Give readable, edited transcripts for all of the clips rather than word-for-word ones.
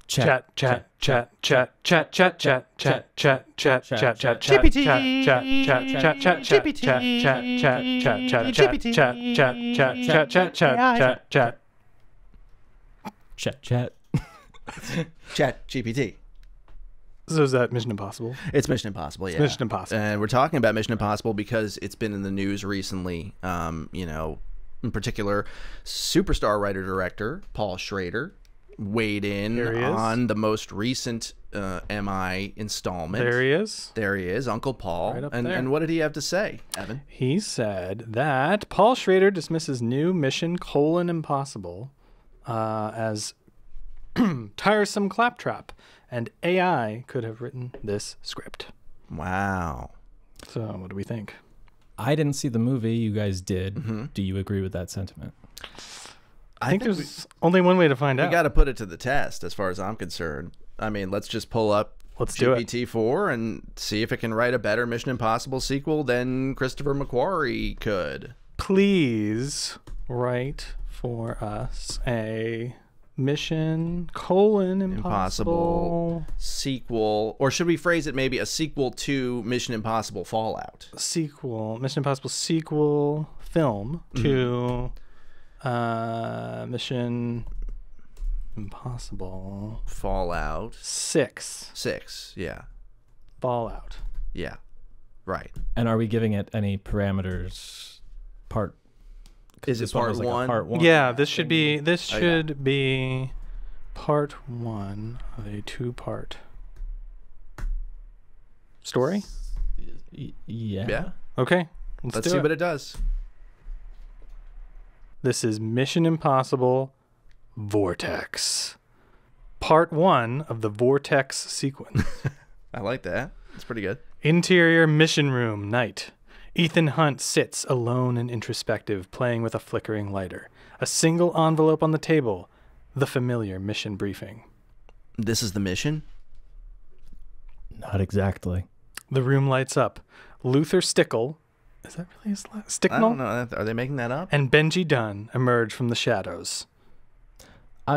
Chat, chat, chat, chat, chat, chat, chat, chat, chat, chat, chat, chat, GPT, chat, chat, chat, chat, chat, GPT, chat, chat, chat, chat, chat, GPT, chat, chat, chat, chat, chat, chat, chat. Chat, chat. Chat GPT. So is that Mission Impossible? It's Mission Impossible, yeah. Mission Impossible. And we're talking about Mission Impossible because it's been in the news recently. You know, in particular, superstar writer-director Paul Schrader weighed in on the most recent MI installment. There he is. There he is, Uncle Paul. Right up and, there. and what did he have to say, Evan? He said that Paul Schrader dismisses new Mission: Impossible as tiresome claptrap, and AI could have written this script. Wow. So what do we think? I didn't see the movie. You guys did. Do you agree with that sentiment? I think there's only one way to find out. We got to put it to the test, as far as I'm concerned. I mean, let's just pull up GPT-4 and see if it can write a better Mission Impossible sequel than Christopher McQuarrie could. Please write for us a Mission: Impossible sequel, or should we phrase it maybe a sequel to Mission Impossible Fallout? Mission Impossible sequel film to Mission Impossible Fallout 6. Yeah. Fallout. Yeah. Right. And are we giving it any parameters? Is it part one? Part one? Yeah, this should be part one of a two-part story. Yeah. Okay. Let's see what it does. This is Mission Impossible Vortex. Part one of the Vortex sequence. I like that. It's pretty good. Interior mission room, night. Ethan Hunt sits alone and introspective, playing with a flickering lighter. A single envelope on the table. The familiar mission briefing. This is the mission? Not exactly. The room lights up. Luther Stickle, is that really his last? Sticknall? I don't know. Are they making that up? And Benji Dunn emerge from the shadows.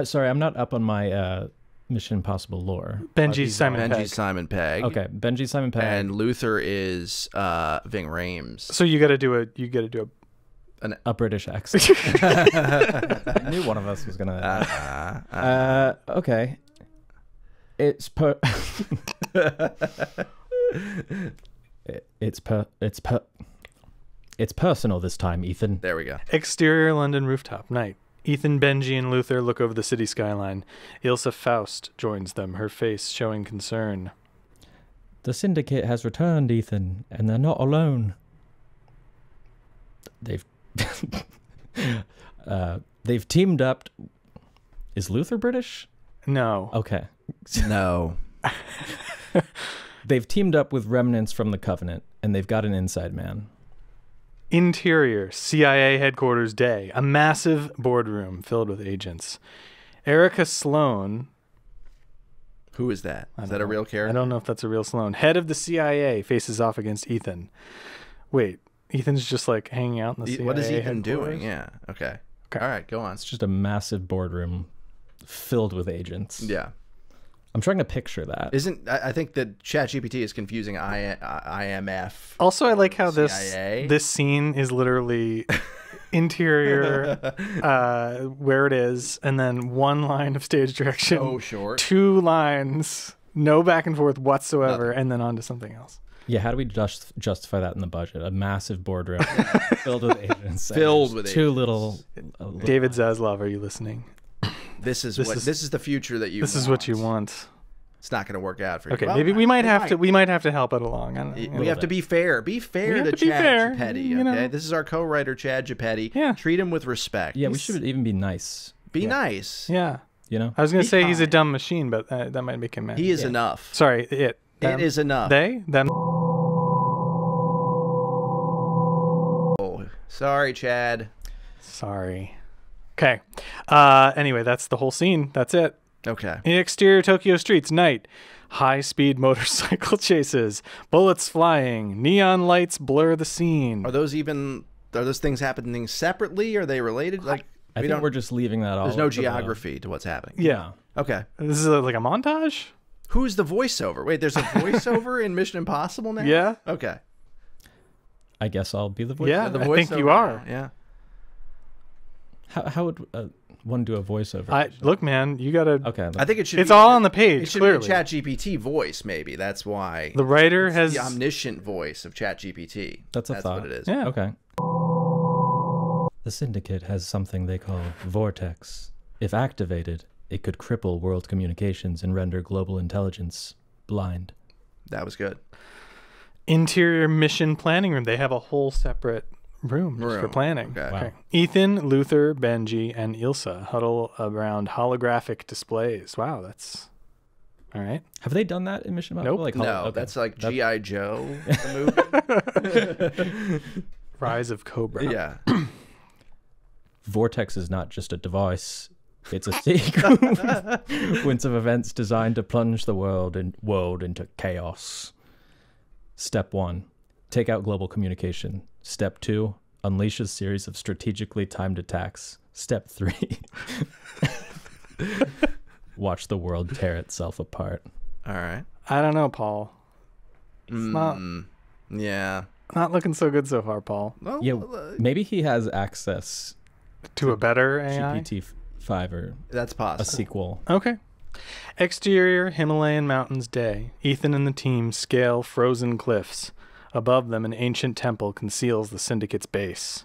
Sorry, I'm not up on my Mission Impossible lore. Benji Simon Pegg. Okay, Benji Simon Pegg. And Luther is Ving Rhames. So you got to do a British accent. I knew one of us was gonna. Okay. It's personal this time, Ethan. There we go. Exterior London rooftop, night. Ethan, Benji, and Luther look over the city skyline. Ilsa Faust joins them, her face showing concern. The syndicate has returned, Ethan, and they're not alone. They've teamed up. Is Luther British? No. Okay. No. They've teamed up with remnants from the Covenant, and they've got an inside man. Interior, CIA headquarters day. A massive boardroom filled with agents. Erica Sloan. Who is that? Is that a real character? I don't know if that's a real Sloan. Head of the CIA faces off against Ethan. Wait, Ethan's just like hanging out in the CIA What is Ethan headquarters? doing? Yeah. Okay. All right, go on. It's just a massive boardroom filled with agents. Yeah. I'm trying to picture that. I think that ChatGPT is confusing IMF. Also, I like how CIA. this scene is literally interior, where it is, and then one line of stage direction. So short. 2 lines, no back and forth whatsoever, Nothing. and then on to something else. Yeah, how do we justify that in the budget? A massive boardroom filled with agents. Filled with too little. David Zaslav, are you listening? This is the future that you. This is what you want. It's not going to work out for you. Okay, Well, maybe we might have to help it along. I don't know, we have to be fair. Be fair to Chad Gepetti. Okay, this is our co-writer Chad Gepetti. Yeah. Treat him with respect. Yeah, we should even be nice. Be nice. Yeah. You know. I was gonna Be say he's a kind. dumb machine, but that might make him mad. He is enough. Sorry, it is enough. They them. Oh, sorry, Chad. Sorry. Okay. Anyway, that's the whole scene. That's it. Okay. In exterior Tokyo streets, night. High-speed motorcycle chases. Bullets flying. Neon lights blur the scene. Are those things happening separately? Are they related? Like I think we're just leaving that all. there's no geography to what's happening. Yeah. Okay. This is like a montage? Who's the voiceover? Wait, there's a voiceover in Mission Impossible now? Yeah. Okay. I guess I'll be the voice. Yeah, The I think you voiceover are. now, Yeah. How would one do a voiceover? Look, man, you gotta. Okay. I think it should. It's be, all on the page. It should Clearly, be a ChatGPT voice. Maybe that's why the writer has the omniscient voice of ChatGPT. That's a thought. What it is. Yeah. Okay. The Syndicate has something they call Vortex. If activated, it could cripple world communications and render global intelligence blind. That was good. Interior mission planning room. They have a whole separate room just for planning. Okay. Wow. Ethan, Luther, Benji, and Ilsa huddle around holographic displays. Wow, that's all right. Have they done that in Mission Impossible? Nope. Like, No, okay. that's like G.I. Joe, the movie. Rise of Cobra. Yeah. Vortex is not just a device. It's a sequence of events designed to plunge the world into chaos. Step 1, take out global communication. Step 2, unleash a series of strategically timed attacks. Step 3, watch the world tear itself apart. All right. I don't know, Paul. It's not Yeah. not looking so good so far, Paul. Well, Yeah, maybe he has access To a better AI. GPT-5 or that's a possible. sequel. Okay. Exterior Himalayan mountains day. Ethan and the team scale frozen cliffs. Above them, an ancient temple conceals the Syndicate's base.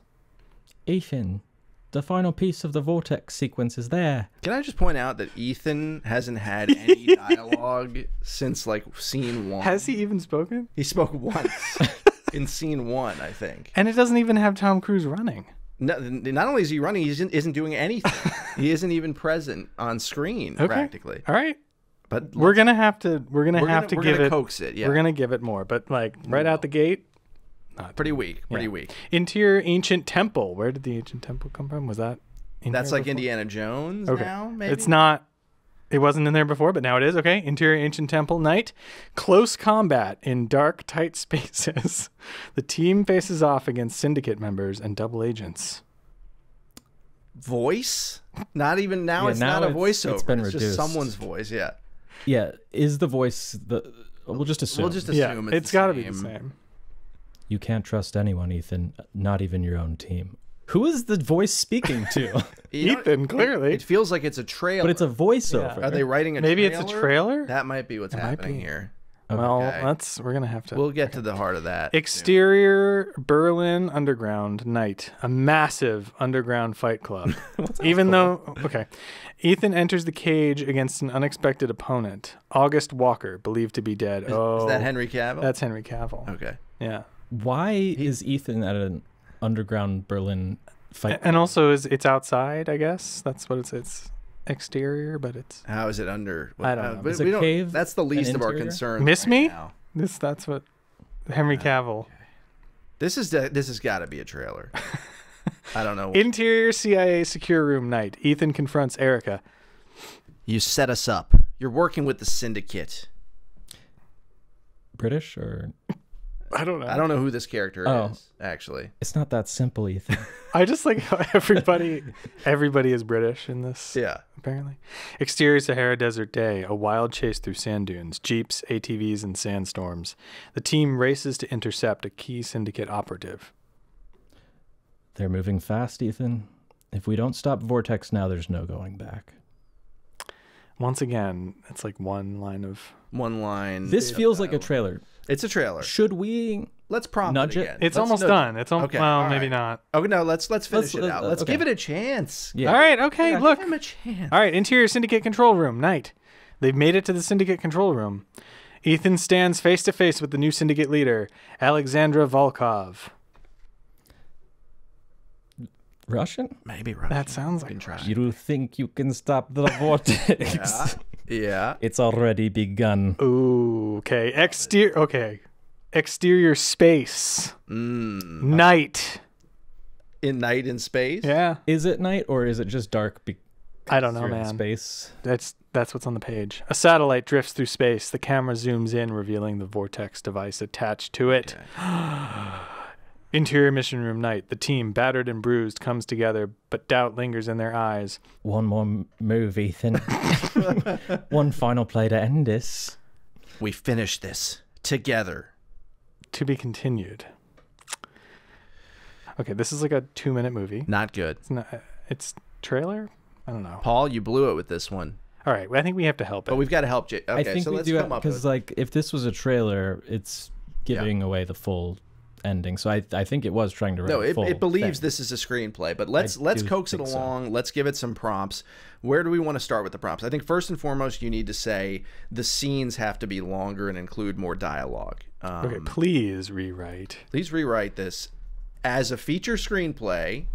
Ethan, the final piece of the Vortex sequence is there. Can I just point out that Ethan hasn't had any dialogue since like scene 1? Has he even spoken? He spoke once in scene 1, I think. And it doesn't even have Tom Cruise running. No, not only is he running, he isn't doing anything. He isn't even present on screen practically. All right. But We're gonna have to give it coax it. Yeah, We're gonna give it more, but like right out the gate, pretty weak. Pretty weak. Interior ancient temple. Where did the ancient temple come from? Was that in That's here like before? Indiana Jones Okay. now. Maybe It's not. It wasn't in there before, but now it is. Okay. Interior ancient temple night. Close combat in dark, tight spaces. The team faces off against Syndicate members and double agents. voice. Not even now. Yeah, It's now not a it's voiceover. been It's just reduced. someone's voice. Yeah. Yeah, is the voice the... We'll just assume. We'll just assume It's got to be the same. You can't trust anyone, Ethan, not even your own team. Who is the voice speaking to? You know, Ethan, clearly. It feels like it's a trailer. But it's a voiceover. Are they writing a Maybe trailer? it's a trailer. That might be what's It might happening be. here. Well, Okay. we're gonna have to. We'll get to the heart of that. Exterior Berlin Underground Night, a massive underground fight club. Even though, Ethan enters the cage against an unexpected opponent, August Walker, believed to be dead. Is that Henry Cavill? That's Henry Cavill. Okay. Yeah, Why is Ethan at an underground Berlin fight? and also it's outside. I guess that's what it's exterior, but it's How is it under? I don't know. but Is a we don't- cave That's the least an of our interior? concerns. Miss right me? now. That's what Henry Cavill. This has got to be a trailer. I don't know. Interior CIA secure room night. Ethan confronts Erica. You set us up. You're working with the Syndicate. British or... I don't know. I don't know who this character Oh. is, actually. It's not that simple, Ethan. I just like how everybody is British in this. Yeah. Apparently. Exterior Sahara Desert day, a wild chase through sand dunes, jeeps, ATVs, and sandstorms. The team races to intercept a key Syndicate operative. They're moving fast, Ethan. If we don't stop Vortex now, there's no going back. Once again, it's like one line of... One line. This feels like a trailer. It's a trailer. Should we... Let's prompt Nudge it it? again. It's Let's almost nudge done. it. It's almost... Okay, well, all maybe right. not. Okay, no, let's finish it out. Let's okay. give it a chance. Yeah. All right, okay, Yeah, look. Give him a chance. All right, interior Syndicate control room, night. They've made it to the Syndicate control room. Ethan stands face to face with the new Syndicate leader, Alexandra Volkov. Russian? Maybe Russian. That sounds like We can try. You think you can stop the Vortex? Yeah. It's already begun. Ooh, okay. Exterior space. Night. In Night in Space? Yeah. Is it night or is it just dark? I don't know, You're in man. space. That's what's on the page. A satellite drifts through space. The camera zooms in, revealing the Vortex device attached to it. Interior mission room night. The team, battered and bruised, comes together, but doubt lingers in their eyes. One more move, Ethan. One final play to end this. We finish this together. To be continued. Okay, this is like a 2-minute movie. Not good. It's trailer? I don't know. Paul, you blew it with this one. All right, I think we have to help it. But we've got to help Jay. Okay, I think so we let's do come up because, with... like, if this was a trailer, it's giving away the full ending. So I think it was trying to write a full it believes thing. this is a screenplay, but let's coax it along. So. Let's give it some prompts. Where do we want to start with the prompts? I think first and foremost, you need to say the scenes have to be longer and include more dialogue. Okay, please rewrite. Please rewrite this as a feature screenplay.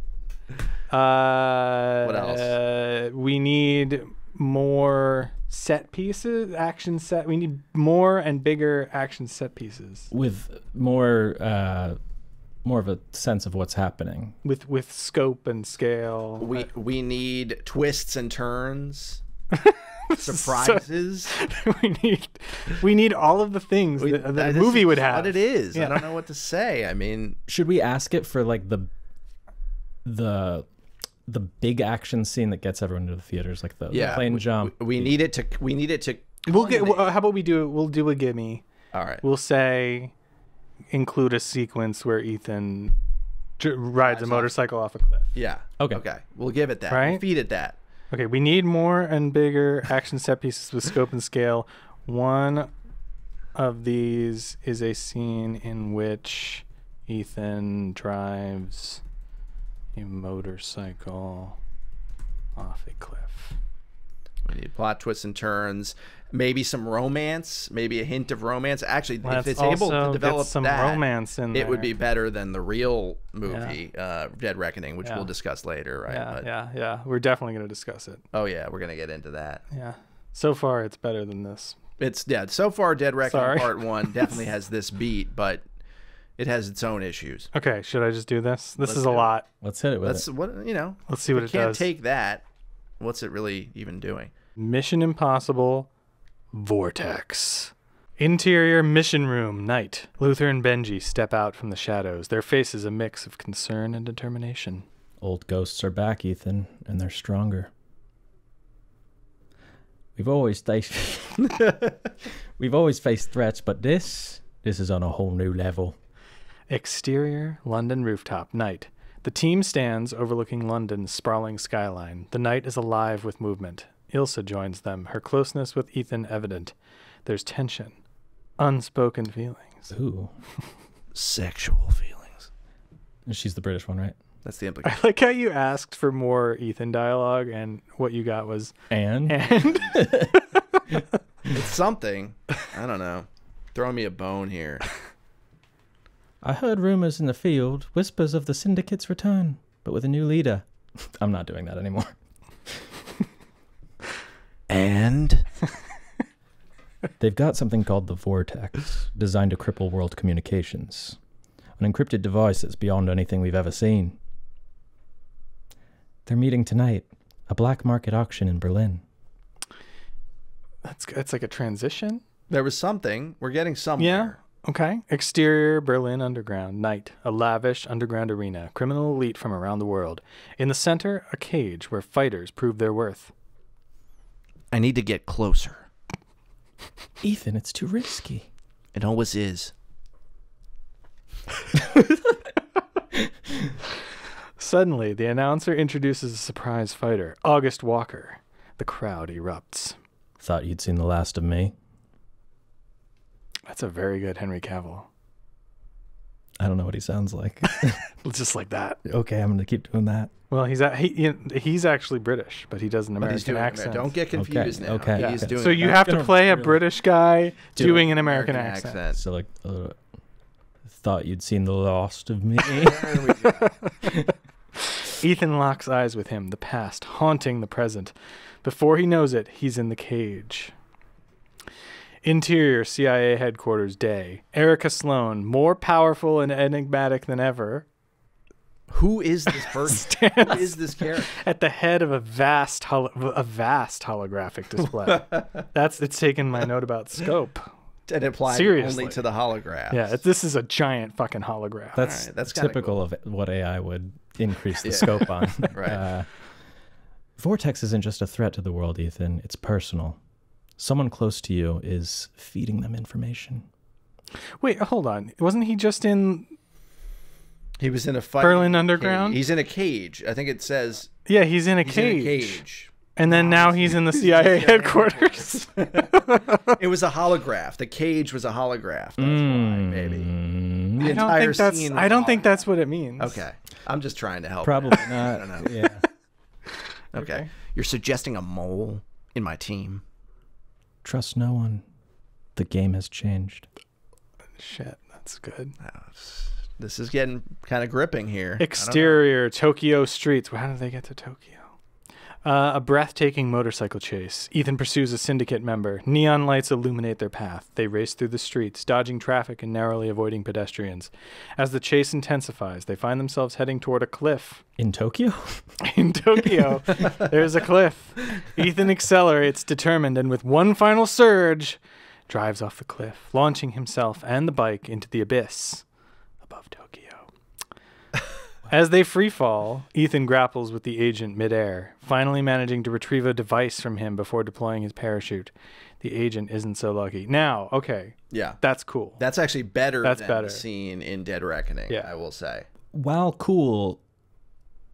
What else? We need more set pieces, action set. We need more and bigger action set pieces with more of a sense of what's happening. With scope and scale. We need twists and turns, surprises. we need all of the things that a movie would have. What it is, yeah. I don't know what to say. I mean, should we ask it for like the big action scene that gets everyone to the theaters, like the plane jump? We need it to. We'll get. How about we do? We'll do a gimme. All right. We'll say include a sequence where Ethan rides a motorcycle off a cliff. Yeah. Okay. Okay. We'll give it that. Right? We'll feed it that. Okay. We need more and bigger action set pieces with scope and scale. One of these is a scene in which Ethan drives a motorcycle off a cliff. We need plot twists and turns, maybe some romance, maybe a hint of romance. Actually, if it's able to develop some that, romance in there, it would be better than the real movie, Dead Reckoning, which we'll discuss later, right? Yeah. We're definitely going to discuss it. Oh yeah, we're going to get into that. Yeah. So far, it's better than this. So far, Dead Reckoning Part 1 definitely has this beat, but it has its own issues. Okay, should I just do this? This is a lot. Let's hit it with it. Let's see what it does. Can't take that. What's it really even doing? Mission Impossible Vortex. Interior mission room night. Luther and Benji step out from the shadows, their faces a mix of concern and determination. Old ghosts are back, Ethan, and they're stronger. We've always faced threats, but this is on a whole new level. Exterior London rooftop night. The team stands overlooking London's sprawling skyline. The night is alive with movement. Ilsa joins them, her closeness with Ethan evident. There's tension, unspoken feelings. Ooh. Sexual feelings. She's the British one, right? That's the implication. I like how you asked for more Ethan dialogue, and what you got was and? It's something. I don't know. Throw me a bone here. I heard rumors in the field, whispers of the syndicate's return, but with a new leader. I'm not doing that anymore. And? They've got something called the Vortex, designed to cripple world communications. An encrypted device that's beyond anything we've ever seen. They're meeting tonight, a black market auction in Berlin. That's like a transition? There was something. We're getting somewhere. Yeah. Okay. Exterior Berlin underground night. A lavish underground arena. Criminal elite from around the world. In the center, a cage where fighters prove their worth. I need to get closer. Ethan, it's too risky. It always is. Suddenly, the announcer introduces a surprise fighter, August Walker. The crowd erupts. Thought you'd seen the last of me. That's a very good Henry Cavill. I don't know what he sounds like. Just like that. Okay, I'm going to keep doing that. Well, he's actually British, but he does an American accent. Don't get confused now. Okay. He's doing so you have to play a British guy doing an American accent. So like, thought you'd seen the last of me. There we go. Ethan locks eyes with him, the past haunting the present. Before he knows it, he's in the cage. Interior CIA headquarters day. Erica Sloan, more powerful and enigmatic than ever. Who is this person? Who is this character? At the head of a vast holographic display. It's taken my note about scope And apply Seriously. only to the holograph. Yeah, this is a giant fucking holograph. That's Right, that's kinda typical cool. of what AI would increase the scope on. Right. Vortex isn't just a threat to the world, Ethan. It's personal. Someone close to you is feeding them information. Wait, hold on. Wasn't he just in He was in a fight. Berlin Underground? He's in a cage. I think it says Yeah, he's in a he's cage. in a cage. And then now he's in the CIA headquarters. It was a holograph. The cage was a holograph. That's why, maybe. The entire scene was I don't a think that's what it means. holograph. Okay. I'm just trying to help. Probably out. not. I don't know. Yeah. Okay. You're suggesting a mole in my team. Trust no one. The game has changed. Shit, that's good. This is getting kind of gripping here. Exterior Tokyo streets. How did they get to Tokyo? A breathtaking motorcycle chase. Ethan pursues a syndicate member. Neon lights illuminate their path. They race through the streets, dodging traffic and narrowly avoiding pedestrians. As the chase intensifies, they find themselves heading toward a cliff. In Tokyo? In Tokyo, there's a cliff. Ethan accelerates, determined, and with one final surge, drives off the cliff, launching himself and the bike into the abyss above Tokyo. As they freefall, Ethan grapples with the agent midair, finally managing to retrieve a device from him before deploying his parachute. The agent isn't so lucky. Now, okay, Yeah. that's cool. That's actually better That's than better. the scene in Dead Reckoning, Yeah. I will say. While cool,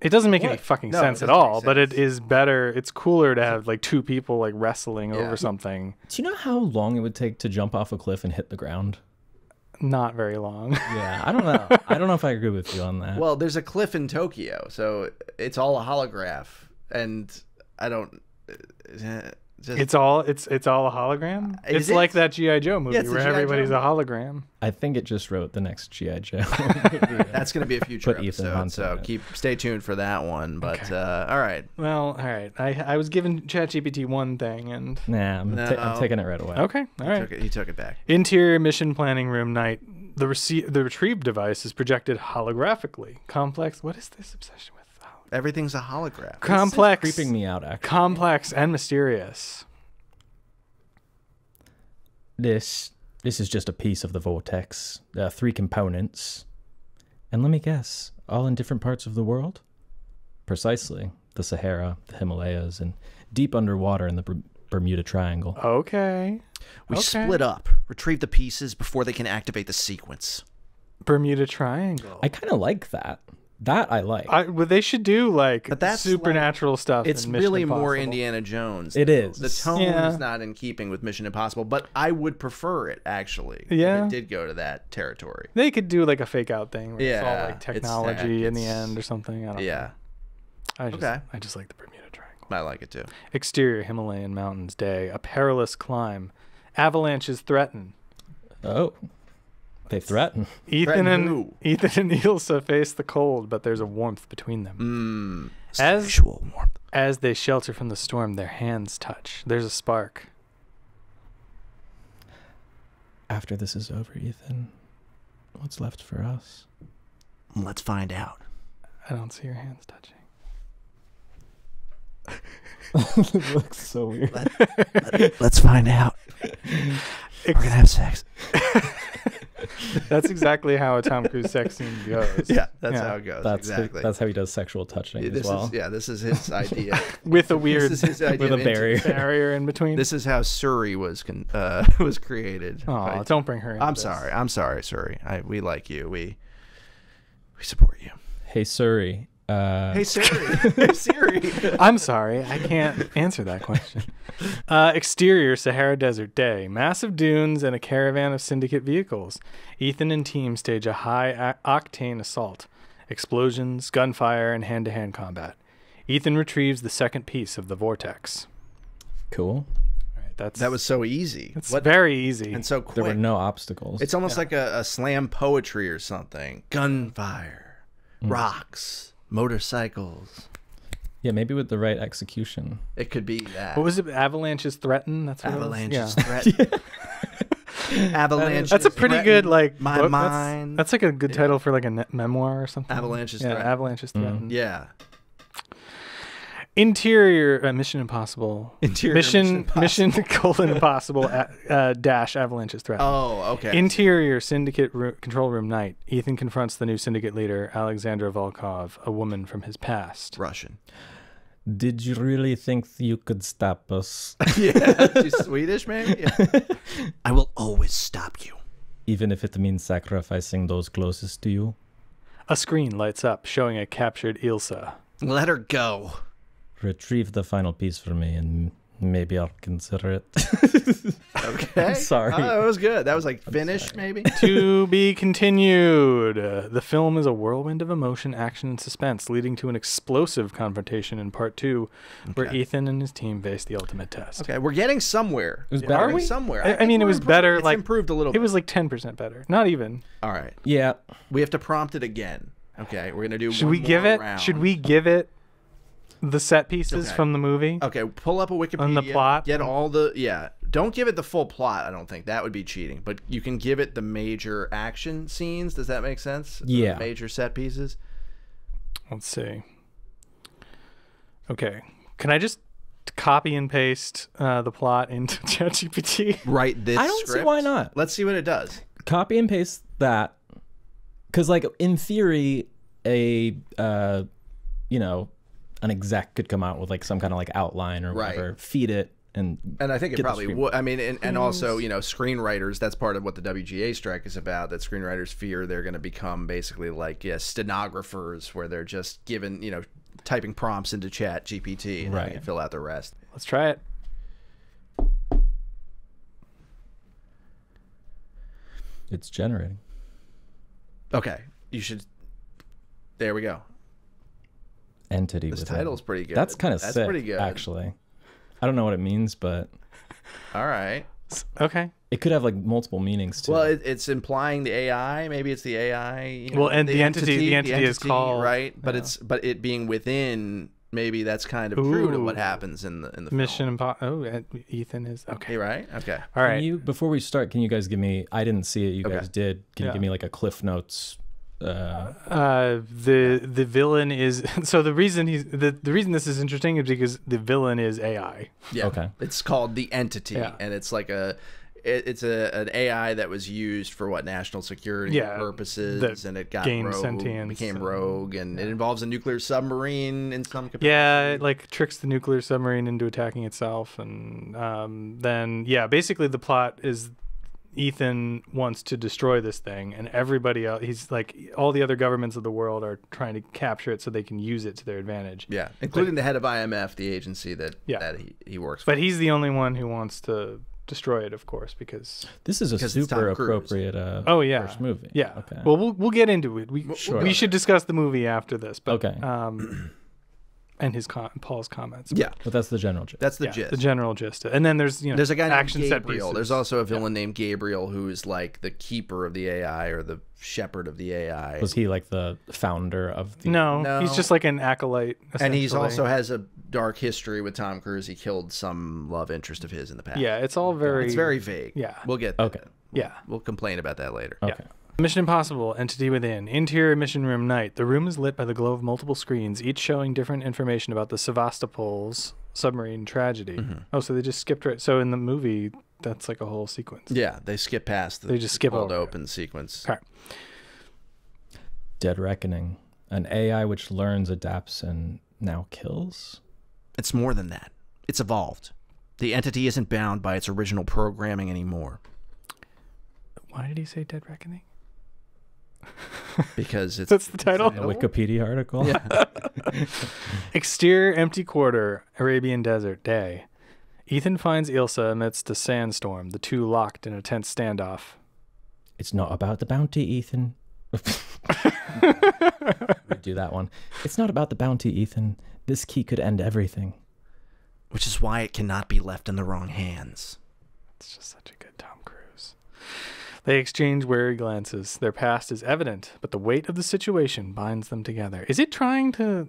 It doesn't make any What? fucking No, it sense at doesn't make all, but it sense. is better. It's cooler to have like two people like wrestling Yeah. over something. do you know how long it would take to jump off a cliff and hit the ground? Not very long. Yeah, I don't know. I don't know if I agree with you on that. Well, there's a cliff in Tokyo, so it's all a holograph, and I don't. Just, It's all a hologram. Is It's like it? that GI Joe movie it's the where G.I. Joe everybody's a movie. hologram. I think it just wrote the next G.I. Joe. that's going to be a future Put Ethan episode, Hunt so in it. stay tuned for that one. But Okay. all right, Well, all right. I was given ChatGPT one thing, and Nah, I'm No. taking it right away. okay, all right. he took it back. Interior mission planning room night. The retrieve device is projected holographically. Complex. What is this obsession with? Everything's a hologram. Complex. Creeping me out, actually. Complex and mysterious. This is just a piece of the vortex. There are 3 components. And let me guess, all in different parts of the world? Precisely. The Sahara, the Himalayas, and deep underwater in the Bermuda Triangle. Okay. We Okay. split up, retrieve the pieces before they can activate the sequence. Bermuda Triangle. I kind of like that. That I like. Well, they should do like But that's supernatural stuff. It's in Mission really Impossible. more Indiana Jones. It is. The tone Yeah. is not in keeping with Mission Impossible, but I would prefer it actually. Yeah. If it did go to that territory. They could do like a fake out thing. Where it's all Yeah, like it's technology in the it's- end or something. I don't know. Yeah, I just like the Bermuda Triangle. I like it too. Exterior Himalayan mountains day. A perilous climb. Avalanches threaten. Oh. They threaten. Ethan Threaten and who? Ilsa face the cold, but there's a warmth between them. As sexual warmth. As they shelter from the storm, their hands touch. There's a spark. After this is over, Ethan, what's left for us? Let's find out. I don't see your hands touching. It looks so weird. Let's find out. We're gonna have sex. That's exactly how a Tom Cruise sex scene goes. Yeah, that's how it goes. That's exactly. that's how he does sexual touching as this well. is this is his idea. With a weird This is his idea With of a barrier. barrier in between. This is how Surrey was was created. Oh, don't bring her into I'm this. sorry. I'm sorry, Surrey. We like you. We support you. Hey Surrey. Hey Siri. Hey Siri. I'm sorry, I can't answer that question. Exterior Sahara Desert day. Massive dunes and a caravan of syndicate vehicles. Ethan and team stage a high-octane assault. Explosions, gunfire, and hand-to-hand combat. Ethan retrieves the second piece of the vortex. Cool. All right, That was so easy. It's very easy. And so quick. There were no obstacles. It's almost like a slam poetry or something. Gunfire, rocks, motorcycles. Yeah, maybe with the right execution. It could be that. What was it? Avalanches threaten? That's what Avalanches it was? threat. Avalanches. That's a pretty threaten good like my book. mind. That's like a good title for like a memoir or something. Avalanches Yeah, threaten. Avalanches threaten. Yeah. Interior Mission Impossible. Mission colon Impossible dash Avalanche's threat. Oh, okay. Interior Syndicate control room night. Ethan confronts the new Syndicate leader, Alexandra Volkov, a woman from his past. Russian. Did you really think you could stop us? Yeah, she's Swedish, maybe? Yeah. I will always stop you. Even if it means sacrificing those closest to you? A screen lights up, showing a captured Ilsa. Let her go. Retrieve the final piece for me, and maybe I'll consider it. Okay. I'm sorry. Oh, that was good. That was like Finnish, maybe? To be continued. The film is a whirlwind of emotion, action, and suspense, leading to an explosive confrontation in part 2, where Ethan and his team face the ultimate test. Okay, we're getting somewhere. It was better. Are we? Somewhere. I mean, it was better. It's like improved a little bit. It was like 10% better. Not even. All right. Yeah. We have to prompt it again. Okay, we're going to do Should we give it? Should we give it the set pieces from the movie? Okay, pull up a Wikipedia. On the plot? Get all the... Yeah. Don't give it the full plot, I don't think. That would be cheating. But you can give it the major action scenes. Does that make sense? Yeah. The major set pieces. Let's see. Okay. Can I just copy and paste the plot into ChatGPT? Write this I don't script. see why not. Let's see what it does. Copy and paste that. Because, like, in theory, an exec could come out with, like, some kind of, like, outline or whatever, feed it, and I think it probably would. I mean, and also, screenwriters, that's part of what the WGA strike is about, that screenwriters fear they're going to become basically like stenographers, where they're just given, typing prompts into Chat GPT and they can fill out the rest. Let's try it. it's generating. Okay, you should... There we go. Entity. This title's pretty good. That's kind of sick, pretty good. actually. I don't know what it means, but... All right. Okay. It could have, like, multiple meanings, too. Well, it's implying the AI. Maybe it's the AI. Well, and the entity is called... Right, but but it being within... Maybe that's kind of true to what happens in the Mission Impossible. Oh, Ethan is okay. Hey, right? Okay. All right. Before we start, can you guys give me? I didn't see it. You guys did. Can you give me like a Cliff Notes? The villain is so the reason the reason this is interesting is because the villain is AI. Yeah. Okay. It's called the Entity, and it's like it's an AI that was used for national security purposes, and it got rogue, became rogue, and it involves a nuclear submarine in some capacity. Yeah, it like tricks the nuclear submarine into attacking itself, and then basically the plot is Ethan wants to destroy this thing, and everybody else, he's like all the other governments of the world are trying to capture it so they can use it to their advantage. Yeah, including the head of IMF, the agency that he works for. But he's the only one who wants to destroy it, of course, because this is a super appropriate first movie. Yeah. Okay. Well, we'll get into it. We should discuss the movie after this. But, okay. And Paul's comments. Yeah, but that's the general gist. That's the gist. The general gist. And then there's there's a guy action named set Gabriel. pieces. There's also a villain named Gabriel who is like the keeper of the AI or the shepherd of the AI. Was he like the founder of the? No, he's just like an acolyte. And he's also has a dark history with Tom Cruise. He killed some love interest of his in the past. Yeah, it's all very vague. Yeah, we'll get we'll complain about that later. Okay. Mission Impossible, Entity Within. Interior mission room night. The room is lit by the glow of multiple screens, each showing different information about the Sevastopol's submarine tragedy. Mm-hmm. Oh, so they just skipped right. So in the movie, that's like a whole sequence. Yeah, they skip past they just skip over open sequence. Okay. Dead Reckoning. An AI which learns, adapts, and now kills? It's more than that. It's evolved. The entity isn't bound by its original programming anymore. Why did he say Dead Reckoning? Because that's the title. A Wikipedia article. Yeah. Exterior empty quarter, Arabian desert, day. Ethan finds Ilsa amidst a sandstorm, the two locked in a tense standoff. It's not about the bounty, Ethan. Redo that one. It's not about the bounty, Ethan. This key could end everything. Which is why it cannot be left in the wrong hands. It's just such a good Tom Cruise. They exchange wary glances. Their past is evident, but the weight of the situation binds them together. Is it trying to,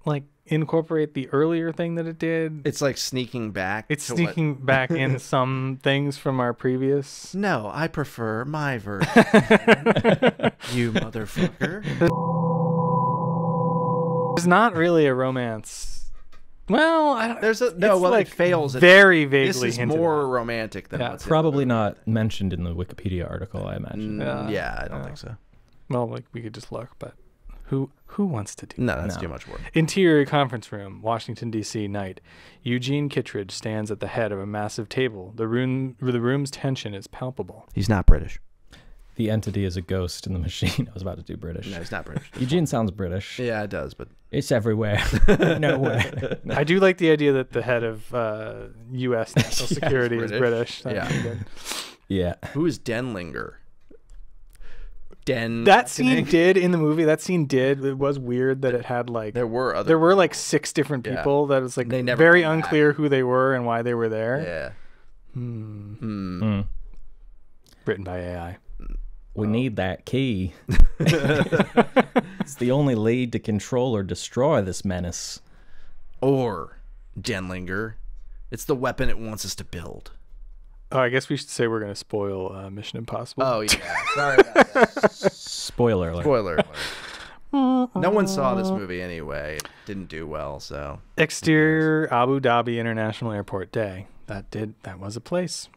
like, incorporate the earlier thing that it did? It's like sneaking back. It's sneaking back in some things from our previous... No, I prefer my version. You motherfucker. There's not really a romance Well, I don't, There's a it's it fails. Very vaguely This is hinted more at. romantic than what's Probably not mentioned in the Wikipedia article, I imagine. Yeah, I don't think so. Well, like we could just look, but who wants to do? No, that's No. too much work. Interior conference room, Washington D.C. night. Eugene Kittredge stands at the head of a massive table. The room's tension is palpable. He's not British. The entity is a ghost in the machine. I was about to do British. No, he's not British. Eugene sounds British. Yeah, it does, but It's everywhere. Nowhere. I do like the idea that the head of U.S. national security is British. Yeah. Yeah. Who is Denlinger? That scene did in the movie. That scene did. It was weird that it had like There were like 6 different Yeah. people. That was like They never very come back. unclear who they were and why they were there. Yeah. Mm. Written by AI. We need that key. It's the only lead to control or destroy this menace. Or Denlinger. It's the weapon it wants us to build. Oh, I guess we should say we're going to spoil Mission Impossible. Oh yeah. Sorry about that. Spoiler alert. Spoiler alert. No one saw this movie anyway. It didn't do well, so. Exterior Abu Dhabi International Airport day. That was a place.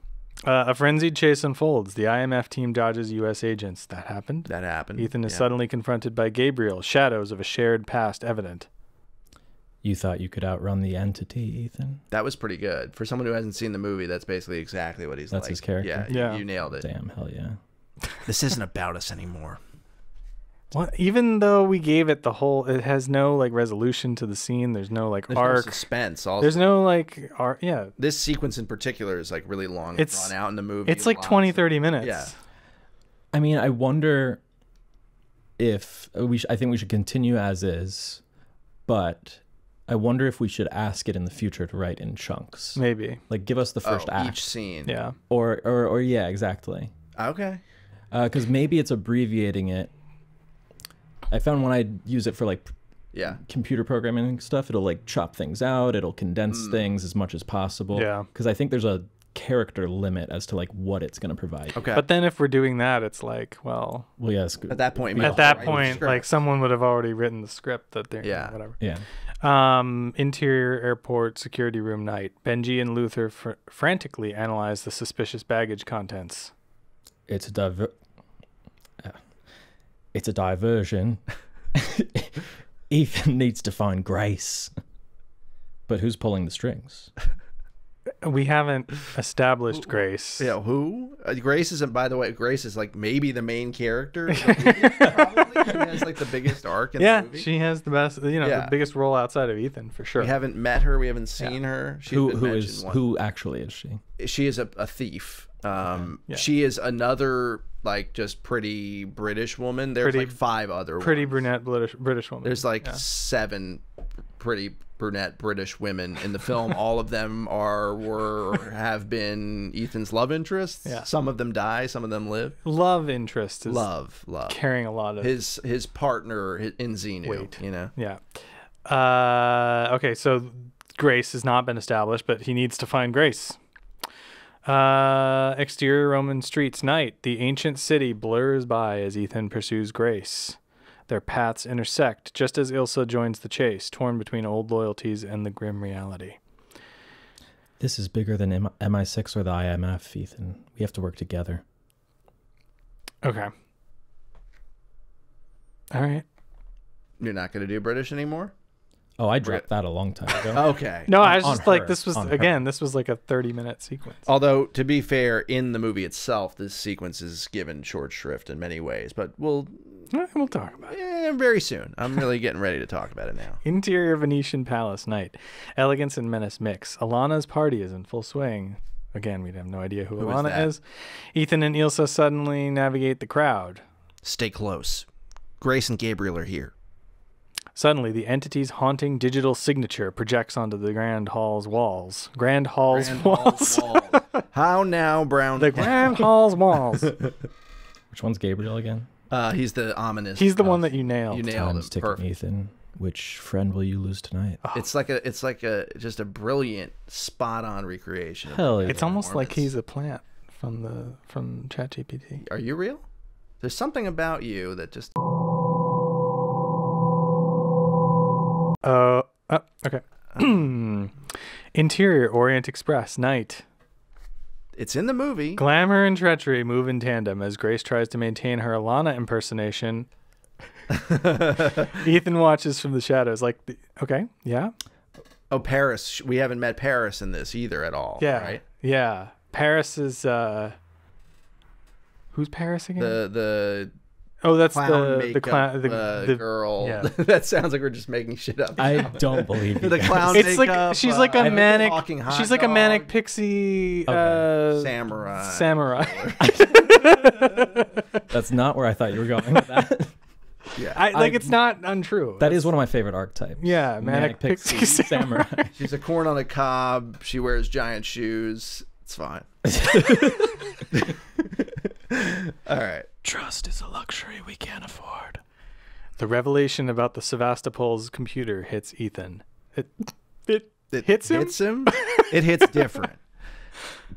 A frenzied chase unfolds. The IMF team dodges U.S. agents. That happened. That happened. Ethan is suddenly confronted by Gabriel. Shadows of a shared past evident. You thought you could outrun the entity, Ethan? That was pretty good. For someone who hasn't seen the movie, that's basically exactly what he's like. That's his character? Yeah, you nailed it. Damn, hell yeah. This isn't about us anymore. What? Even though we gave it it has no like resolution to the scene. There's no like There's arc. no suspense. Also. There's no like arc. Yeah. This sequence in particular is like really long. It's drawn out in the movie. It's like 20, 30 minutes. Yeah. I mean, I wonder if I think we should continue as is, but I wonder if we should ask it in the future to write in chunks. Maybe. Like, give us the first act. Each scene. Yeah. Or yeah, exactly. Okay. Because maybe it's abbreviating it. I found when I use it for like computer programming stuff, it'll like chop things out. It'll condense things as much as possible. Yeah. Because I think there's a character limit as to like what it's going to provide. Okay. But then if we're doing that, it's like, well, Yes. At that point, like someone would have already written the script that they're whatever. Yeah. Interior airport security room night. Benji and Luther frantically analyze the suspicious baggage contents. It's a diversion. Ethan needs to find Grace. But who's pulling the strings? We haven't established Grace. Yeah, who? Grace isn't, by the way, Grace is like maybe the main character. Of the movie, probably. She has like the biggest arc in the movie. She has the best, the biggest role outside of Ethan for sure. We haven't met her. We haven't seen her. She's been mentioned once. Who actually is she? She is a thief. She is another like just pretty British woman. There's like 5 other pretty ones. brunette British woman. There's like 7 pretty brunette British women in the film. All of them have been Ethan's love interests. Yeah. Some of them die, some of them live. Love interest is love carrying a lot of his partner in Xenu. weight. You know. Yeah. Okay, so Grace has not been established, but he needs to find Grace. Exterior Roman streets night. The ancient city blurs by as Ethan pursues Grace. Their paths intersect just as Ilsa joins the chase, torn between old loyalties and the grim reality. This is bigger than MI6 or the IMF, Ethan. We have to work together. Okay. All right. You're not going to do British anymore? Oh, I dropped that a long time ago. Okay. No, I was On just like, her. this was, On her. again, this was like a 30-minute sequence. Although, to be fair, in the movie itself, this sequence is given short shrift in many ways, but we'll talk about it. very soon. I'm really getting ready to talk about it now. Interior Venetian palace night. Elegance and menace mix. Alana's party is in full swing. Again, we have no idea who Alana that? is. Ethan and Ilsa suddenly navigate the crowd. Stay close. Grace and Gabriel are here. Suddenly, the entity's haunting digital signature projects onto the Grand Hall's walls. Grand Hall's walls. How now, Brown? The Grand Hall's walls. Which one's Gabriel again? He's the ominous. He's the one that you nailed. You nailed Time's him. ticking, Perfect. Ethan. Which friend will you lose tonight? It's like just a brilliant, spot-on recreation. Of Hell yeah. It's almost like performance. he's a plant from ChatGPT. Are you real? There's something about you that just. Okay. Interior, Orient Express, night. It's in the movie. Glamour and treachery move in tandem as Grace tries to maintain her Alana impersonation. Ethan watches from the shadows. Okay, yeah. Oh, Paris. We haven't met Paris in this either at all. Yeah, right? Yeah. Paris is who's Paris again? That's clown the clown, the girl. Yeah. That sounds like we're just making shit up. I don't believe you The guys. clown It's makeup. like she's like a manic. talking hot She's like a dog. manic pixie Samurai. That's not where I thought you were going with that. Yeah. It's not untrue. That is one of my favorite archetypes. Yeah, manic pixie samurai. She's a corn on a cob. She wears giant shoes. It's fine. All right. Trust is a luxury we can't afford. The revelation about the Sevastopol's computer hits Ethan. It hits him? Hits him? It hits different.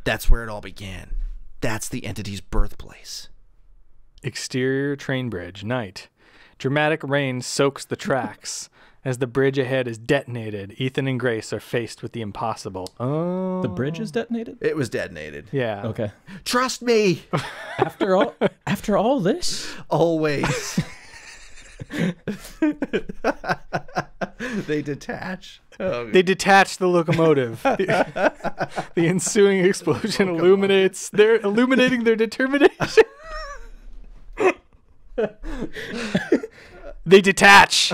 That's where it all began. That's the entity's birthplace. Exterior train bridge, night. Dramatic rain soaks the tracks. As the bridge ahead is detonated, Ethan and Grace are faced with the impossible. Oh. The bridge is detonated? It was detonated. Yeah. Okay. Trust me. After all this? Always. They detach. They detach the locomotive. The ensuing explosion illuminating their determination. They detach.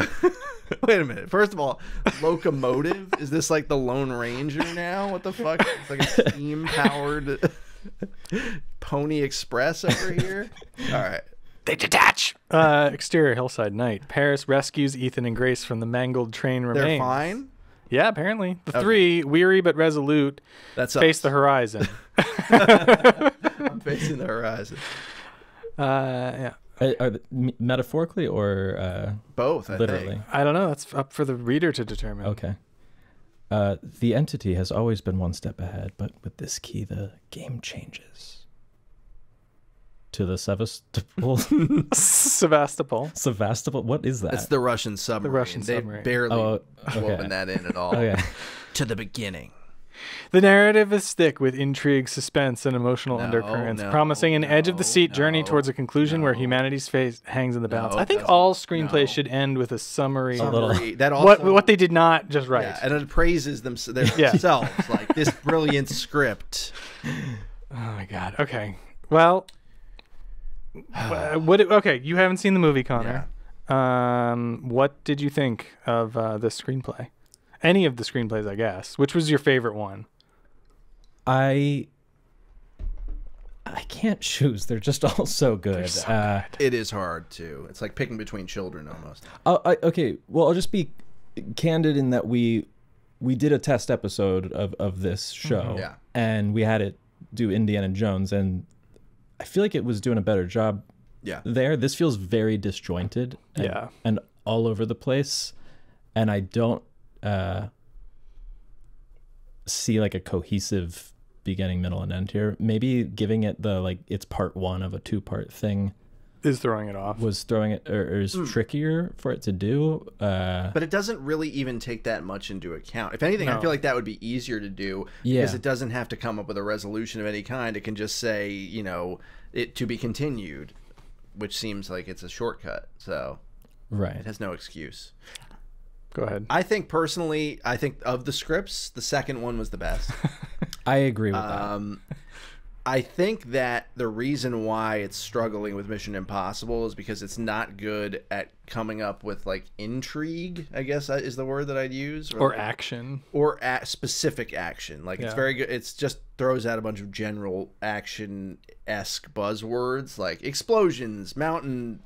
Wait a minute. First of all, locomotive? Is this like the Lone Ranger now? What the fuck? It's like a steam-powered Pony Express over here? All right. They detach. Exterior hillside night. Paris rescues Ethan and Grace from the mangled train remains. They're fine? Yeah, apparently. The three, weary but resolute, face the horizon. I'm facing the horizon. Yeah. Metaphorically or both, I literally? think. I don't know. That's up for the reader to determine. Okay. The entity has always been one step ahead, but with this key, the game changes. To the Sevastopol. Sevastopol. What is that? That's the Russian submarine. The Russian submarine. They barely okay. woven that in at all. Okay. To the beginning. The narrative is thick with intrigue, suspense, and emotional undercurrents, promising an edge-of-the-seat journey towards a conclusion where humanity's fate hangs in the balance. I think all screenplays should end with a summary. That also, what they did not just write. Yeah, and it praises themselves, like this brilliant script. Oh my god. Okay. Well, okay, you haven't seen the movie, Connor. Yeah. What did you think of this screenplay? Any of the screenplays, I guess. Which was your favorite one? I can't choose. They're just all so good. They're so good. It is hard too. It's like picking between children almost. Okay. Well, I'll just be candid in that we did a test episode of this show, and we had it do Indiana Jones, and I feel like it was doing a better job. Yeah. There, this feels very disjointed. And all over the place, and I don't see like a cohesive beginning, middle, and end here. Maybe giving it it's part one of a two-part thing is throwing it off. Was throwing it or is trickier for it to do. But it doesn't really even take that much into account. If anything, I feel like that would be easier to do because it doesn't have to come up with a resolution of any kind. It can just say, it to be continued, which seems like it's a shortcut. So it has no excuse. Go ahead. I think personally, of the scripts, the second one was the best. I agree with that. I think that the reason why it's struggling with Mission Impossible is because it's not good at coming up with like intrigue, I guess is the word that I'd use. Or action. Or specific action. Like it's very good. It's just throws out a bunch of general action-esque buzzwords like explosions, mountains,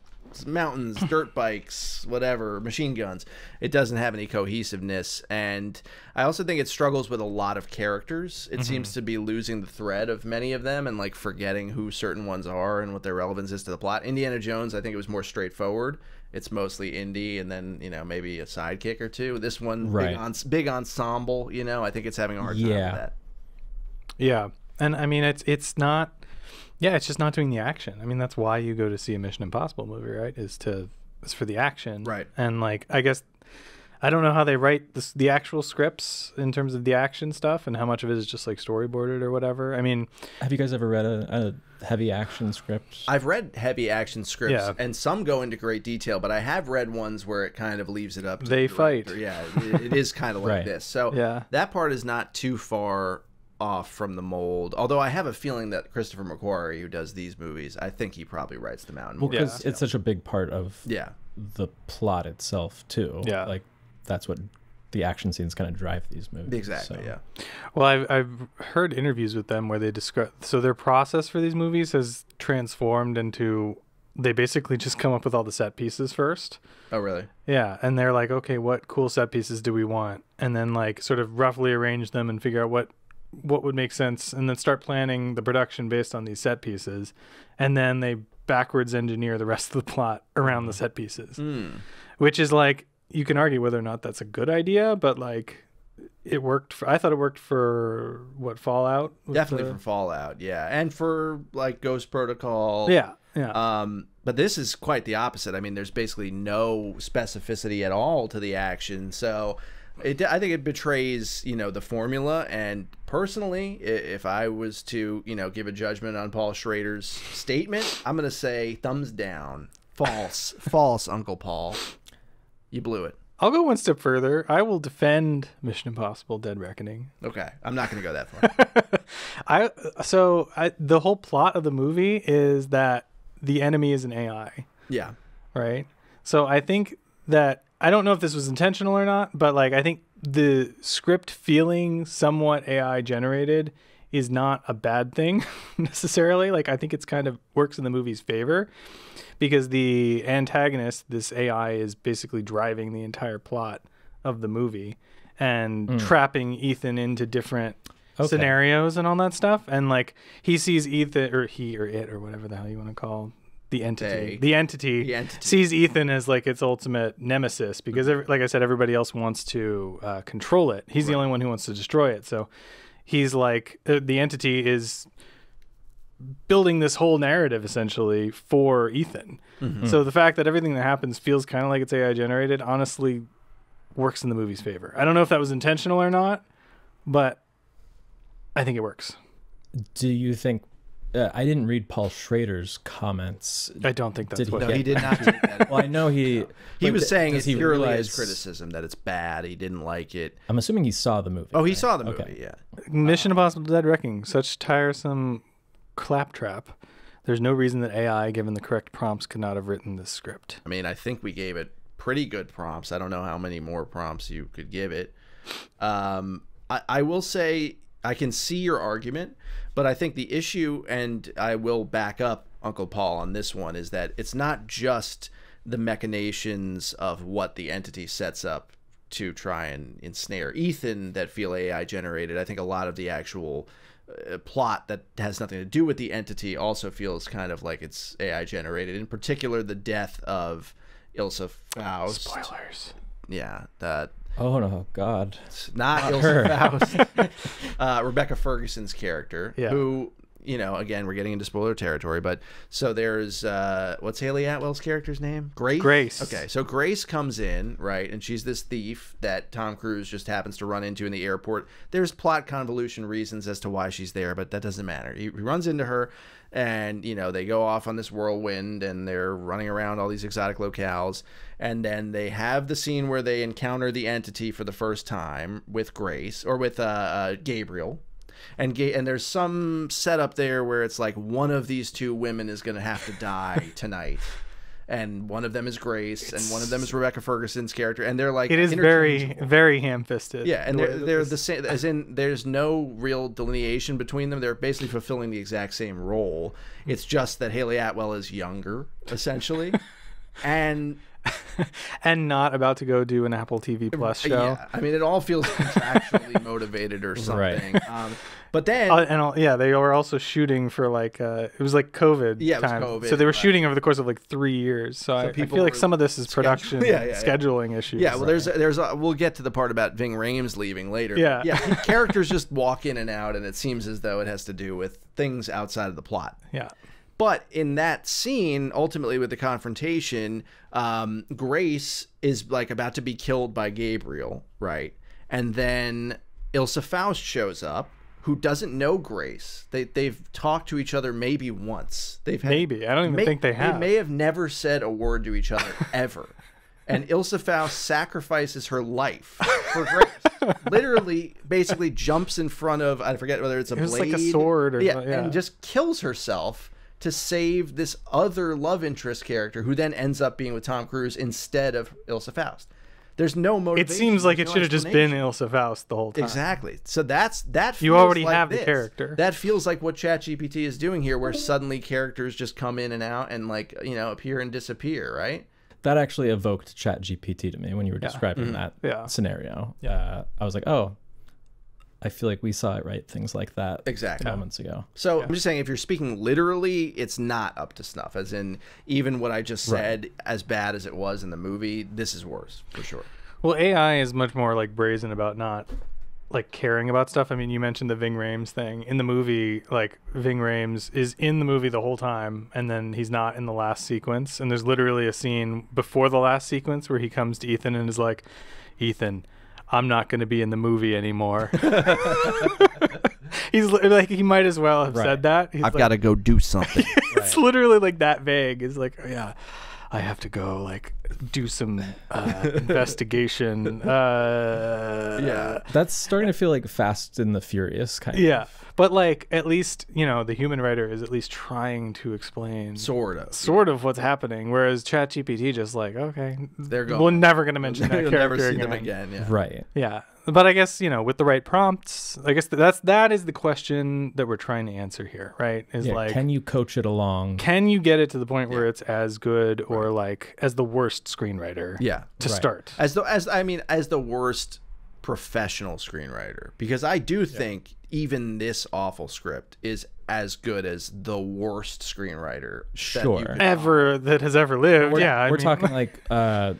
dirt bikes, whatever, machine guns. It doesn't have any cohesiveness, and I also think it struggles with a lot of characters. It seems to be losing the thread of many of them and like forgetting who certain ones are and what their relevance is to the plot. Indiana Jones, I think it was more straightforward. It's mostly Indy and then maybe a sidekick or two. This one, big ensemble. I think it's having a hard time with that. Yeah, and I mean it's not. Yeah, it's just not doing the action. I mean, that's why you go to see a Mission Impossible movie, right? Is for the action. Right. And like, I guess I don't know how they write the actual scripts in terms of the action stuff and how much of it is just like storyboarded or whatever. I mean, have you guys ever read a heavy action script? I've read heavy action scripts, and some go into great detail, but I have read ones where it kind of leaves it up to they the director. fight. Yeah, it is kind of like this. So that part is not too far off from the mold. Although I have a feeling that Christopher McQuarrie, who does these movies, I think he probably writes them out. Well, because it's such a big part of the plot itself too. Yeah, like that's what the action scenes kind of drive these movies. Exactly. So. Yeah. Well, I've heard interviews with them where they describe their process for these movies has transformed into they basically just come up with all the set pieces first. Oh, really? Yeah, and they're like, okay, what cool set pieces do we want, and then like sort of roughly arrange them and figure out what would make sense, and then start planning the production based on these set pieces, and then they backwards engineer the rest of the plot around the set pieces, which is like, you can argue whether or not that's a good idea, but like it worked I thought it worked for Fallout. Definitely for Fallout, yeah. And for like Ghost Protocol. Yeah. Yeah. But this is quite the opposite. I mean, there's basically no specificity at all to the action. So I think it betrays, the formula. And personally, if I was to, give a judgment on Paul Schrader's statement, I'm going to say thumbs down. False. False, Uncle Paul. You blew it. I'll go one step further. I will defend Mission Impossible: Dead Reckoning. Okay, I'm not going to go that far. The whole plot of the movie is that the enemy is an AI. Yeah. Right? So I think that, I don't know if this was intentional or not, but like I think the script feeling somewhat AI generated is not a bad thing necessarily. Like I think it's kind of works in the movie's favor, because the antagonist, this AI, is basically driving the entire plot of the movie and trapping Ethan into different scenarios and all that stuff. And like he sees Ethan, or he or it or whatever the hell you want to call the entity. The entity sees Ethan as like its ultimate nemesis, because like I said, everybody else wants to control it. He's the only one who wants to destroy it. So he's like, the entity is building this whole narrative essentially for Ethan. So the fact that everything that happens feels kind of like it's AI generated honestly works in the movie's favor. I don't know if that was intentional or not, but I think it works. Do you think I didn't read Paul Schrader's comments. I don't think that's what he did not take that. Well, I know he was saying it's purely his criticism that it's bad. He didn't like it. I'm assuming he saw the movie. Oh, he saw the movie, yeah. Mission Impossible: Dead Reckoning, such tiresome claptrap. There's no reason that AI, given the correct prompts, could not have written this script. I mean, I think we gave it pretty good prompts. I don't know how many more prompts you could give it. I will say I can see your argument, but I think the issue, and I will back up Uncle Paul on this one, is that it's not just the machinations of what the entity sets up to try and ensnare Ethan that feel AI generated. I think a lot of the actual plot that has nothing to do with the entity also feels kind of like it's AI generated. In particular, the death of Ilsa Faust. Spoilers. Yeah, that. Oh no, God! It's not Ilsa Faust. Rebecca Ferguson's character, who, again, we're getting into spoiler territory, but so there's what's Haley Atwell's character's name? Grace. Okay, so Grace comes in, right, and she's this thief that Tom Cruise just happens to run into in the airport. There's plot convolution reasons as to why she's there, but that doesn't matter. He runs into her, and they go off on this whirlwind, and they're running around all these exotic locales, and then they have the scene where they encounter the entity for the first time with Grace, or with Gabriel. And there's some setup there where it's like one of these two women is going to have to die tonight. And one of them is Grace, and one of them is Rebecca Ferguson's character. And they're like... It is very, very ham-fisted. Yeah, and they're the same, as in there's no real delineation between them. They're basically fulfilling the exact same role. It's just that Haley Atwell is younger, essentially. and not about to go do an Apple TV Plus show. Yeah, I mean, it all feels contractually motivated or something. Right. But then, they were also shooting for like it was like COVID. Yeah, it was time. COVID. So they were shooting over the course of like 3 years. So I feel like some of this is production scheduling issues. Yeah, well, there's we'll get to the part about Ving Rhames leaving later. Yeah, characters just walk in and out, and it seems as though it has to do with things outside of the plot. Yeah. But in that scene, ultimately with the confrontation, Grace is like about to be killed by Gabriel, right? And then Ilsa Faust shows up, who doesn't know Grace. They've talked to each other maybe once. They've had, maybe. I don't even think they have. They may have never said a word to each other ever. And Ilsa Faust sacrifices her life for Grace. Literally, basically jumps in front of, I forget whether it's a blade. Like a sword or yeah, and just kills herself to save this other love interest character who then ends up being with Tom Cruise instead of Ilsa Faust. There's no motivation. It seems like it no should have just been Ilsa Faust the whole time. Exactly. So that feels you already like have this. the character. That feels like what ChatGPT is doing here, where suddenly characters just come in and out and like, you know, appear and disappear, right? That actually evoked ChatGPT to me when you were describing that scenario. I was like, oh, I feel like we saw it write things like that moments ago. So I'm just saying, if you're speaking literally, it's not up to snuff. As in, even what I just said, as bad as it was in the movie, this is worse for sure. Well, AI is much more like brazen about not like caring about stuff. I mean, you mentioned the Ving Rhames thing in the movie. Like Ving Rhames is in the movie the whole time, and then he's not in the last sequence. And there's literally a scene before the last sequence where he comes to Ethan and is like, "Ethan, I'm not going to be in the movie anymore." He's like, he might as well have said that. He's I've like, got to go do something. It's literally like that vague. It's like, oh, yeah, I have to go like do some investigation. Yeah, that's starting to feel like Fast and the Furious kind of. Yeah, but like at least, you know, the human writer is at least trying to explain sort of what's happening, whereas ChatGPT just like, okay, they're going. We're never gonna mention that character never see again. them again. Yeah. Right. Yeah, but I guess, you know, with the right prompts, I guess that is the question that we're trying to answer here, right? Is like, can you coach it along? Can you get it to the point where it's as good or like as the worst screenwriter? Yeah, to start as the worst professional screenwriter, because I do think even this awful script is as good as the worst screenwriter that has ever lived. We're talking like a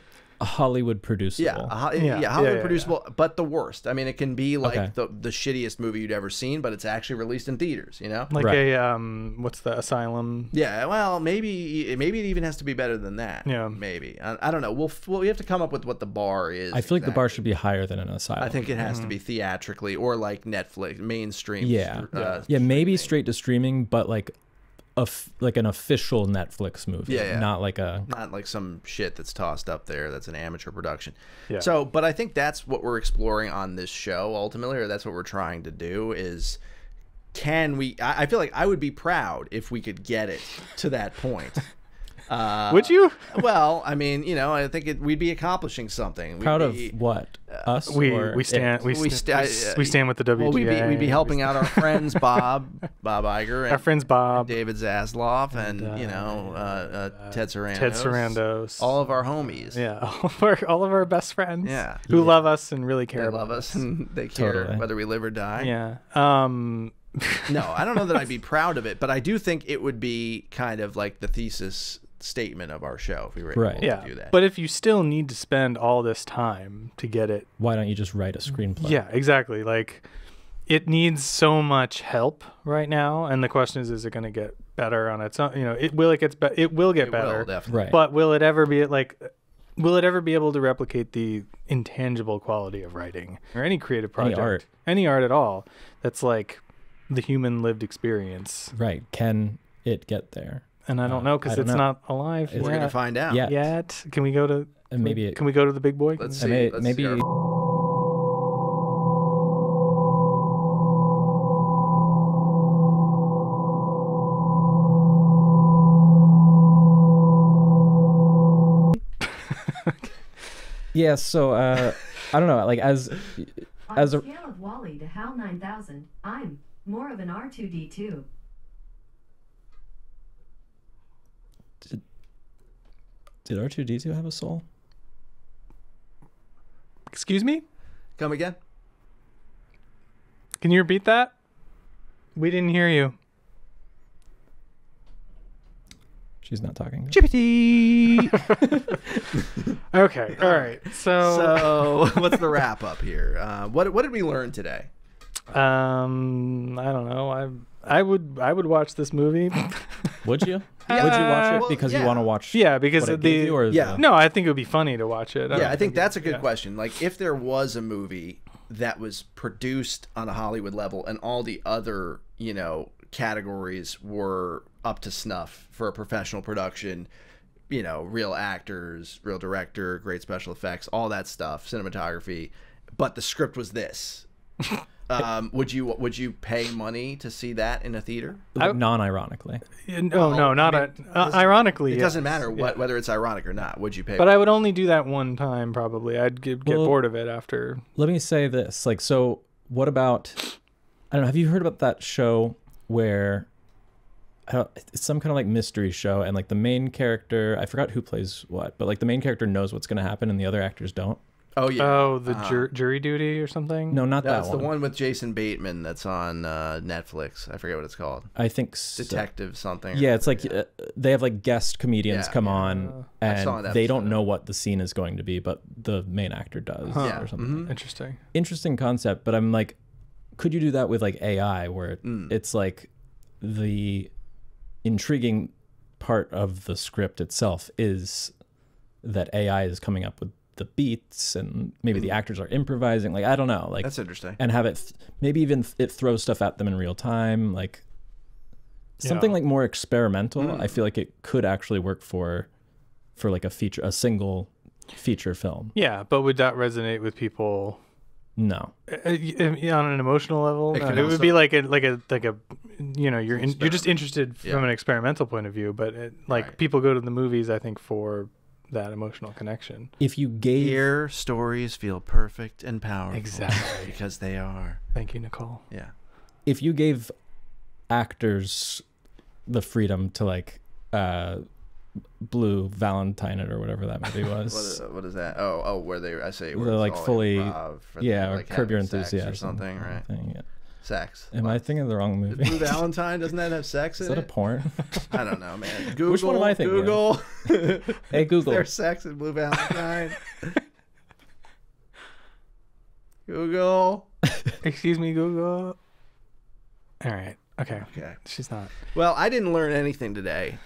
Hollywood producible. Hollywood producible, but the worst. I mean, it can be like the shittiest movie you'd ever seen, but it's actually released in theaters, you know? Like a what's the Asylum? Yeah, well, maybe it even has to be better than that. Yeah. Maybe. I don't know. We have to come up with what the bar is. I feel like the bar should be higher than an Asylum. I think it has to be theatrically or like Netflix, mainstream. Maybe straight to streaming, but like like an official Netflix movie, not like some shit that's tossed up there that's an amateur production. So, but I think that's what we're exploring on this show ultimately, or that's what we're trying to do is, can we, I feel like I would be proud if we could get it to that point. Would you? Well, I mean, you know, I think we'd be accomplishing something. Proud of what? Us? We stand with the WGA. Well, we'd be helping out our friends Bob Iger, our friends Bob, David Zasloff, and you know, Ted Sarandos, all of our homies. Yeah, all of our best friends. Yeah, who love us and really care about us, and they care whether we live or die. Yeah. No, I don't know that I'd be proud of it, but I do think it would be kind of like the thesis statement of our show if we were able to do that. But if you still need to spend all this time to get it, why don't you just write a screenplay? Yeah, exactly. Like, it needs so much help right now, and the question is it going to get better on its own? You know, it will get better. It will, definitely. Right. But will it ever be will it ever be able to replicate the intangible quality of writing or any creative project, any art at all? That's like the human lived experience. Right. Can it get there? And I don't know, because it's not alive. We're gonna find out. Yet. Can we go to? Can we go to the big boy? Let's see. Maybe. Yeah. So I don't know. Like as a scale of Wally to HAL 9000, I'm more of an R2D2. Did R2D2 have a soul? Excuse me? Come again? Can you repeat that? We didn't hear you. She's not talking. GPT. Okay. All right. So what's the wrap up here? What did we learn today? I don't know. I would watch this movie. Would you? Yeah. Would you watch it Well, because yeah. you want to watch? Yeah, because what it of gave the you, or is Yeah. it- no, I think it would be funny to watch it. Yeah, I think that's a good yeah. question. Like, if there was a movie that was produced on a Hollywood level and all the other, you know, categories were up to snuff for a professional production, you know, real actors, real director, great special effects, all that stuff, cinematography, but the script was this. Would you pay money to see that in a theater? Non-ironically. No, not ironically. It yes. doesn't matter whether it's ironic or not. Would you pay? But I would only do that one time probably. I'd get bored of it after. Let me say this. Like, so what about, I don't know, have you heard about that show where it's some kind of like mystery show, and like the main character, I forgot who plays what, but like the main character knows what's going to happen and the other actors don't? Oh, yeah. Oh, the jury duty or something? No, not that That's one. the one with Jason Bateman that's on Netflix. I forget what it's called. I think so. Detective something. Yeah, it's like they have like guest comedians Yeah, come yeah. on, I saw and that they don't episode. know what the scene is going to be, but the main actor does, Yeah. or something. Mhm. Interesting. Interesting concept, but I'm like, could you do that with like AI, where it's like the intriguing part of the script itself is that AI is coming up with the beats, and maybe the actors are improvising. Like, I don't know, like That's interesting. and have it maybe even it throws stuff at them in real time, like something Yeah. like more experimental. I feel like it could actually work for like a single feature film. Yeah, but would that resonate with people No, on an emotional level? It No, can it would also- be like a you know, you're just interested Yeah. from an experimental point of view, but Right. people go to the movies, I think, for that emotional connection. if you gave Here, stories feel perfect and powerful. Exactly. Because they are. Thank you, Nicole. Yeah. if you gave actors the freedom to like Blue Valentine it or whatever that movie was. What is that? Oh, where I say They're like it's all fully, improv for yeah, them, or like Curb Your having sex Enthusiasm or something, right? Yeah. Sex. Am I thinking of the wrong movie? Blue Valentine, doesn't that have sex Is in that a it? porn? I don't know, man. Google. Which one am I thinking of? Google. Hey, Google. There's sex in Blue Valentine. Google. Excuse me, Google. All right. Okay. Okay. She's not. Well, I didn't learn anything today.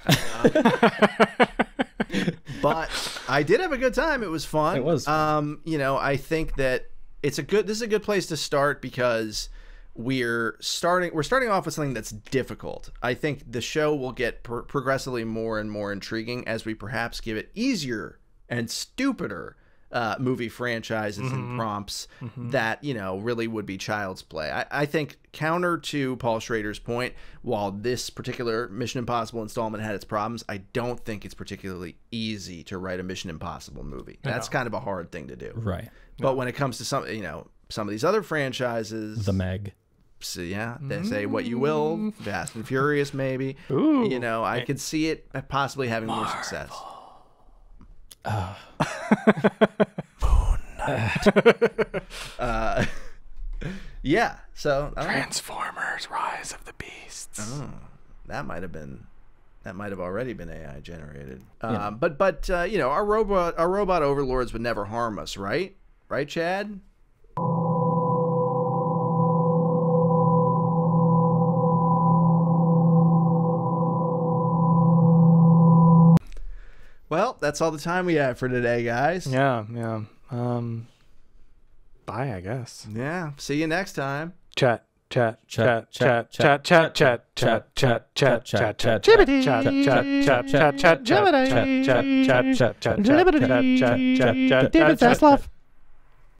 But I did have a good time. It was fun. It was fun. You know, I think that this is a good place to start because we're starting off with something that's difficult. I think the show will get progressively more and more intriguing as we perhaps give it easier and stupider movie franchises and prompts that, you know, really would be child's play. I think, counter to Paul Schrader's point, while this particular Mission Impossible installment had its problems, I don't think it's particularly easy to write a Mission Impossible movie. That's kind of a hard thing to do. Right. But when it comes to some of these other franchises, The Meg. so yeah, they say what you will, Fast and Furious maybe. Ooh. You know, I could see it possibly having more success. Yeah, so I don't know. Transformers: Rise of the Beasts. That might have already been AI generated. But you know, our robot overlords would never harm us, right? Right, Chad? Well, that's all the time we have for today, guys. Yeah. Bye, I guess. Yeah. See you next time. Chat. David Zaslav.